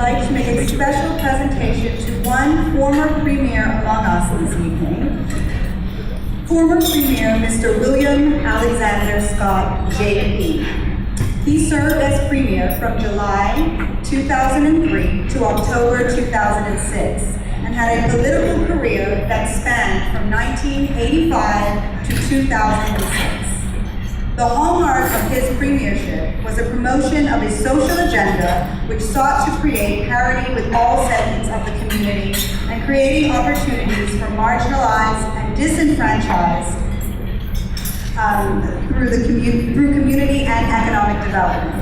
like to make a special presentation to one former Premier among us this evening. Former Premier Mr. William Alexander Scott, JP. He served as Premier from July 2003 to October 2006 and had a political career that spanned from 1985 to 2006. The hallmark of his premiership was a promotion of a social agenda which sought to create parity with all segments of the community and creating opportunities for marginalized and disenfranchised through community and economic development.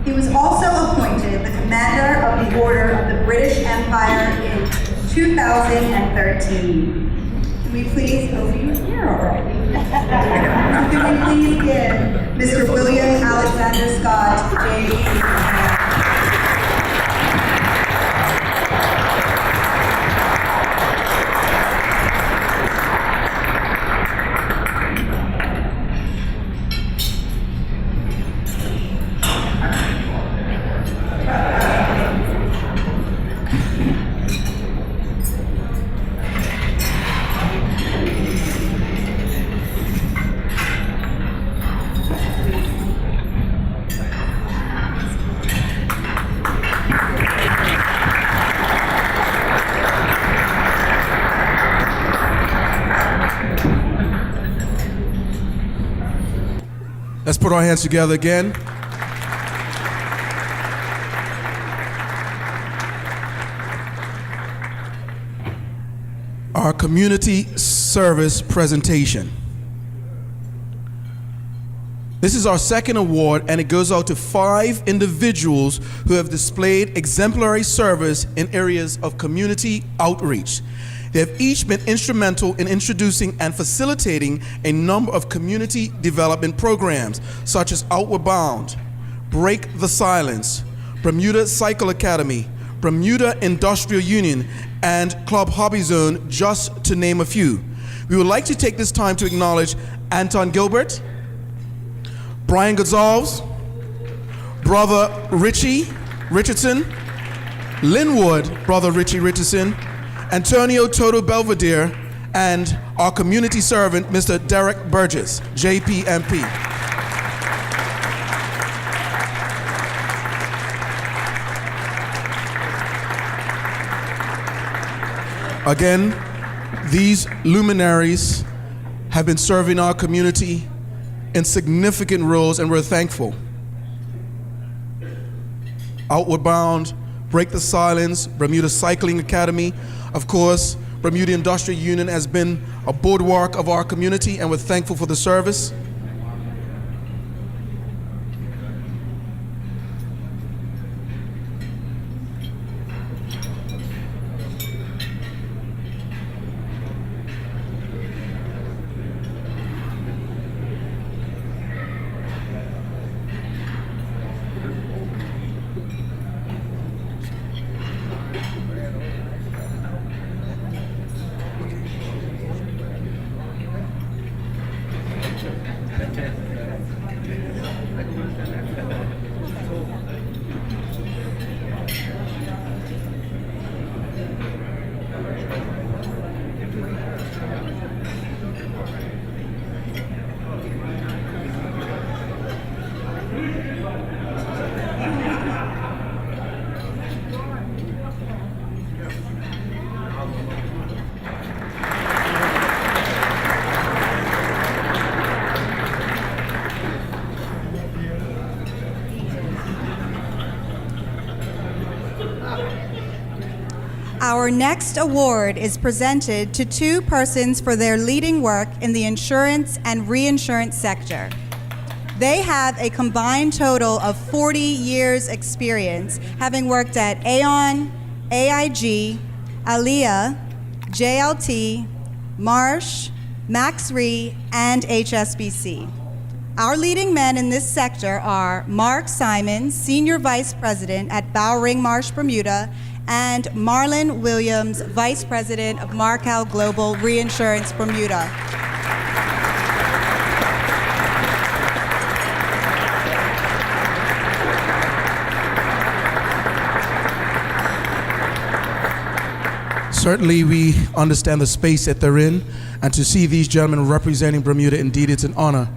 He was also appointed the Commander of the Order of the British Empire in 2013. Can we please, you're here already. Can we please give Mr. William Alexander Scott, JP. Let's put our hands together again. Our community service presentation. This is our second award, and it goes out to 5 individuals who have displayed exemplary service in areas of community outreach. They have each been instrumental in introducing and facilitating a number of community development programs, such as Outward Bound, Break the Silence, Bermuda Cycle Academy, Bermuda Industrial Union, and Club Hobby Zone, just to name a few. We would like to take this time to acknowledge Anton Gilbert, Brian Gonzalez, Brother Richie Richardson, Linwood, Brother Richie Richardson, Antonio Toto Belvedere, and our community servant, Mr. Derek Burgess, JPMP. Again, these luminaries have been serving our community in significant roles, and we're thankful. Outward Bound, Break the Silence, Bermuda Cycling Academy. Of course, Bermuda Industrial Union has been a bulwark of our community, and we're thankful for the service. Our next award is presented to 2 persons for their leading work in the insurance and reinsurance sector. They have a combined total of 40 years experience, having worked at Aon, AIG, Alia, JLT, Marsh, Max Re, and HSBC. Our leading men in this sector are Mark Simons, Senior Vice President at Bowring Marsh, Bermuda, and Marlon Williams, Vice President of Markel Global Reinsurance, Bermuda. Certainly, we understand the space that they're in, and to see these gentlemen representing Bermuda, indeed, it's an honor.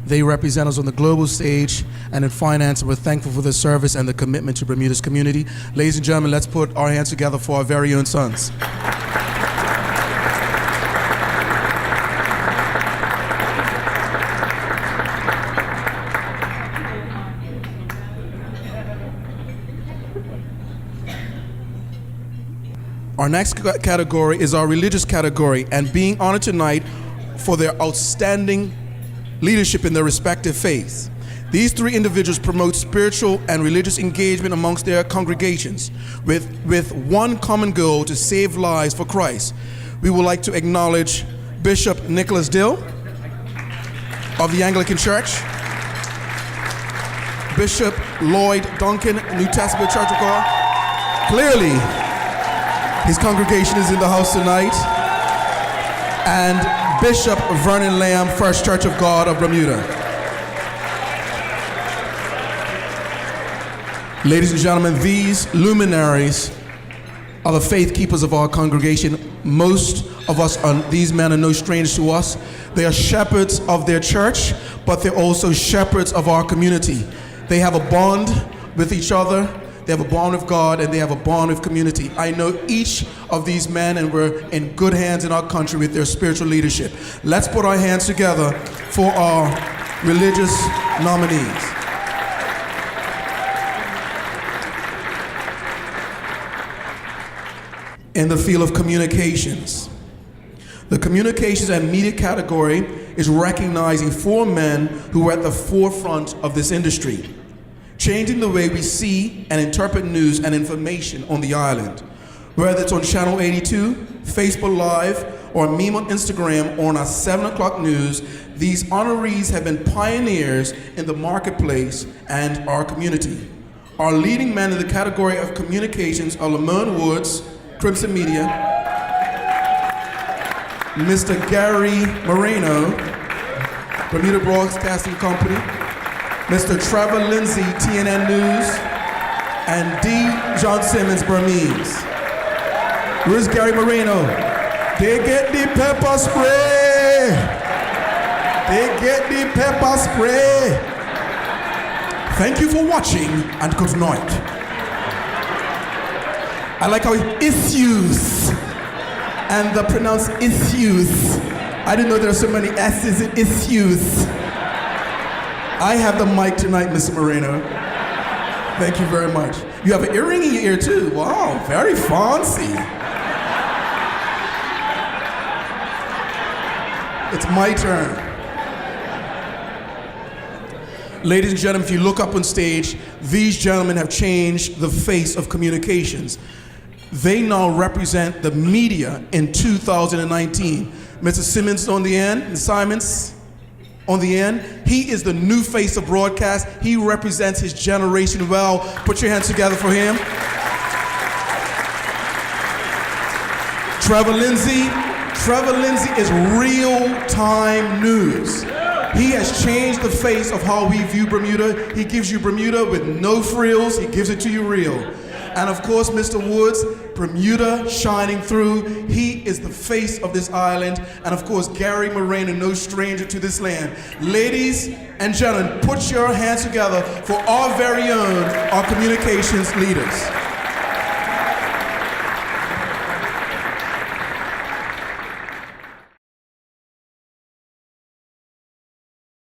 They represent us on the global stage and in finance, and we're thankful for their service and the commitment to Bermuda's community. Ladies and gentlemen, let's put our hands together for our very own sons. Our next category is our religious category, and being honored tonight for their outstanding leadership in their respective faiths. These three individuals promote spiritual and religious engagement amongst their congregations with one common goal: to save lives for Christ. We would like to acknowledge Bishop Nicholas Dill of the Anglican Church, Bishop Lloyd Duncan, New Testament Church of God. Clearly, his congregation is in the house tonight. And Bishop Vernon Lamb, First Church of God of Bermuda. Ladies and gentlemen, these luminaries are the faith keepers of our congregation. Most of us, these men are no strangers to us. They are shepherds of their church, but they're also shepherds of our community. They have a bond with each other. They have a bond with God, and they have a bond with community. I know each of these men, and we're in good hands in our country with their spiritual leadership. Let's put our hands together for our religious nominees. In the field of communications, the communications and media category is recognizing 4 men who are at the forefront of this industry, changing the way we see and interpret news and information on the island. Whether it's on Channel 82, Facebook Live, or a meme on Instagram, or on our 7 o'clock news, these honorees have been pioneers in the marketplace and our community. Our leading men in the category of communications are Lamone Woods, Crimson Media, Mr. Gary Moreno, Bermuda Broadcasting Company, Mr. Trevor Lindsay, TNN News, and D. John Simmons, Burmese. Where's Gary Moreno? They get the pepper spray. They get the pepper spray. Thank you for watching, and good night. I like how issues, and the pronounced issues. I didn't know there are so many S's in issues. I have the mic tonight, Mr. Moreno. Thank you very much. You have an earring in your ear too. Wow, very fancy. It's my turn. Ladies and gentlemen, if you look up on stage, these gentlemen have changed the face of communications. They now represent the media in 2019. Mr. Simmons on the end, and Simons on the end. He is the new face of broadcast. He represents his generation well. Put your hands together for him. Trevor Lindsay. Trevor Lindsay is real-time news. He has changed the face of how we view Bermuda. He gives you Bermuda with no frills. He gives it to you real. And of course, Mr. Woods, Bermuda shining through. He is the face of this island. And of course, Gary Moreno, no stranger to this land. Ladies and gentlemen, put your hands together for our very own, our communications leaders.